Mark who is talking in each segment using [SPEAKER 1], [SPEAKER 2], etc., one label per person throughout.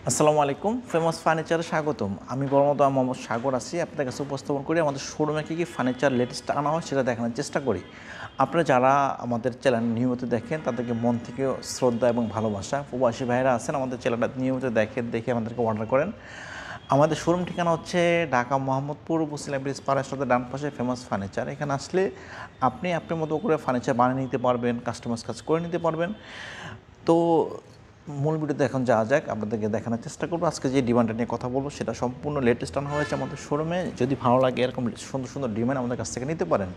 [SPEAKER 1] আসসালামু আলাইকুম। ফেমাস ফার্নিচারে স্বাগতম। আমি বর্মতা মোহাম্মদ সাগর আছি। আপনাদের কাছে উপস্থাপন করি আমাদের শোরুমে কী ফার্নিচার লেটেস্ট আনা হয় সেটা দেখানোর চেষ্টা করি। আপনারা যারা আমাদের চ্যানেল নিয়মিত দেখেন তাদেরকে মন থেকে শ্রদ্ধা এবং ভালোবাসা। প্রবাসী ভাইয়েরা আছেন আমাদের চ্যানেলটা নিয়মিত দেখে আমাদেরকে অর্ডার করেন। আমাদের শোরুম ঠিকানা হচ্ছে ঢাকা মোহাম্মদপুর বসিলা ব্রিজ পার রাস্তার ডান পাশে ফেমাস ফার্নিচার। এখানে আসলে আপনি আপনার মতো করে ফার্নিচার বানিয়ে নিতে পারবেন, কাস্টমাইজ কাজ করে নিতে পারবেন। তো মূল ভিডিওতে এখন যাওয়া যাক, আপনাদেরকে দেখানোর চেষ্টা করবো। আজকে যে ডিমান্ডটা নিয়ে কথা বলবো সেটা সম্পূর্ণ লেটেস্ট আনা হয়েছে আমাদের শোরুমে। যদি ভালো লাগে এরকম সুন্দর সুন্দর ডিমান্ড আমাদের কাছ থেকে নিতে পারেন।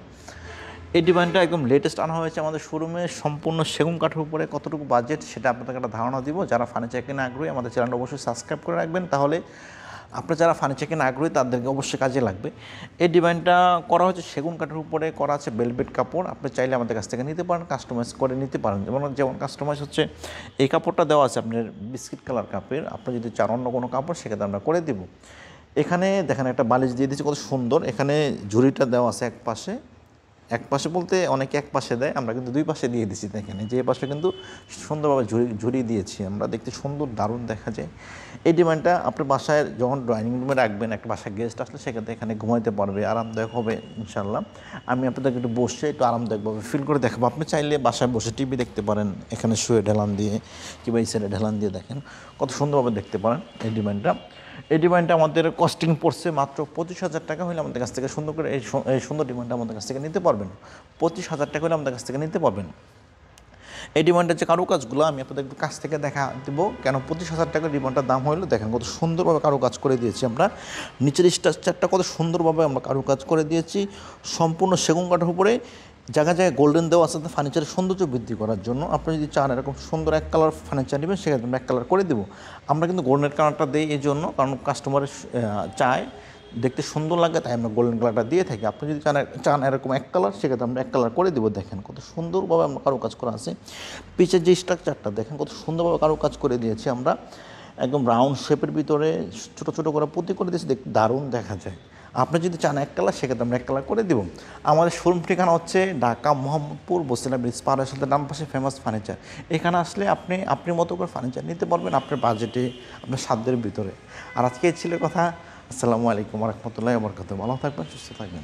[SPEAKER 1] এই ডিমান্ডটা একদম লেটেস্ট আনা হয়েছে আমাদের শোরুমে, সম্পূর্ণ সেগুন কাঠের উপরে। কতটুকু বাজেট সেটা আপনাদেরকে একটা ধারণা দিব। যারা ফার্নিচার কিনে আগ্রহী আমাদের চ্যানেলটা অবশ্যই সাবস্ক্রাইব করে রাখবেন, তাহলে আপনারা যারা ফার্নিচার কিনে আগ্রহী তাদেরকে অবশ্যই কাজে লাগবে। এই ডিজাইনটা করা হয়েছে সেগুন কাঠের উপরে, করা আছে ভেলভেট কাপড়। আপনি চাইলে আমাদের কাছ থেকে নিতে পারেন, কাস্টমাইজ করে নিতে পারেন। যেমন কাস্টমাইজ হচ্ছে এই কাপড়টা দেওয়া আছে আপনার বিস্কিট কালার কাপড়। আপনি যদি চান অন্য কোনো কাপড় সেক্ষেত্রে আমরা করে দেবো। এখানে দেখেন একটা বালিশ দিয়ে দিচ্ছি, কত সুন্দর। এখানে ঝুড়িটা দেওয়া আছে এক পাশে বলতে অনেকে এক পাশে দেয়, আমরা কিন্তু দুই পাশে দিয়ে দিচ্ছি। দেখেন যে পাশে কিন্তু সুন্দরভাবে ঝুড়ি দিয়েছি আমরা, দেখতে সুন্দর দারুণ দেখা যায়। এই ডিমান্ডটা আপনার বাসায় যখন ডাইনিং রুমে রাখবেন, একটা বাসায় গেস্ট আসলে সেক্ষেত্রে এখানে ঘুমাইতে পারবে, আরামদায়ক হবে ইনশাল্লাহ। আমি আপনাদেরকে একটু বসে একটু আরামদায়কভাবে ফিল করে দেখাবো। আপনি চাইলে বাসায় বসে টিভি দেখতে পারেন, এখানে শুয়ে ঢেলান দিয়ে কিংবা এই সাইডে ঢেলান দিয়ে দেখেন কত সুন্দরভাবে দেখতে পারেন এই ডিমান্ডটা আমাদের কস্টিং পড়ছে মাত্র 25,000 টাকা হলে আমাদের কাছ থেকে সুন্দর করে এই সুন্দর ডিমান্ডটা আমাদের কাছ থেকে নিতে পারবেন। 25,000 টাকা হলে আমাদের কাছ থেকে নিতে পারবেন। এই ডিমান্ডের যে কারুকাজগুলো আমি আপনাদের একটু কাছ থেকে দেখা দেবো। কেন 25,000 টাকার ডিমান্ডটার দাম হলো, দেখেন কত সুন্দরভাবে কারুকাজ করে দিয়েছি আমরা। নিচের স্ট্রাকচারটা কত সুন্দরভাবে আমরা কারুকাজ করে দিয়েছি, সম্পূর্ণ সেগুন কাঠের উপরে। জায়গায় জায়গায় গোল্ডেন দেওয়া আছে ফার্নিচারের সৌন্দর্য বৃদ্ধি করার জন্য। আপনি যদি চান এরকম সুন্দর এক কালার ফার্নিচার নেবেন সেক্ষেত্রে আমরা এক কালার করে দেবো। আমরা কিন্তু গোল্ডেন কালারটা দিই এই জন্য, কারণ কাস্টমারের চায় দেখতে সুন্দর লাগে, তাই আমরা গোল্ডেন কালারটা দিয়ে থাকি। আপনি যদি চান এরকম এক কালার সেক্ষেত্রে আমরা এক কালার করে দেবো। দেখেন কত সুন্দরভাবে আমরা কারুকাজ করা আছে। পিচের যে স্ট্রাকচারটা দেখেন কত সুন্দরভাবে কারুকাজ করে দিয়েছি আমরা, একদম রাউন্ড শেপের ভিতরে ছোটো ছোটো করে পুঁতি করে দিয়েছি, দেখতে দারুণ দেখা যায়। আপনি যদি চান এক কালার সেক্ষেত্রে আমরা এক কালার করে দেবো। আমাদের শোরুম ঠিকানা হচ্ছে ঢাকা মোহাম্মদপুর বসিলা ব্রিজ পার সাথে ডান পাশে ফেমাস ফার্নিচার। এখানে আসলে আপনি মতো করে ফার্নিচার নিতে পারবেন আপনার বাজেটে, আপনার সাধ্যের ভিতরে। আর আজকে ছিল কথা। আসসালামু আলাইকুম ওয়া রাহমাতুল্লাহি ওয়া বারাকাতুহু। ভালো থাকবেন, সুস্থ থাকবেন।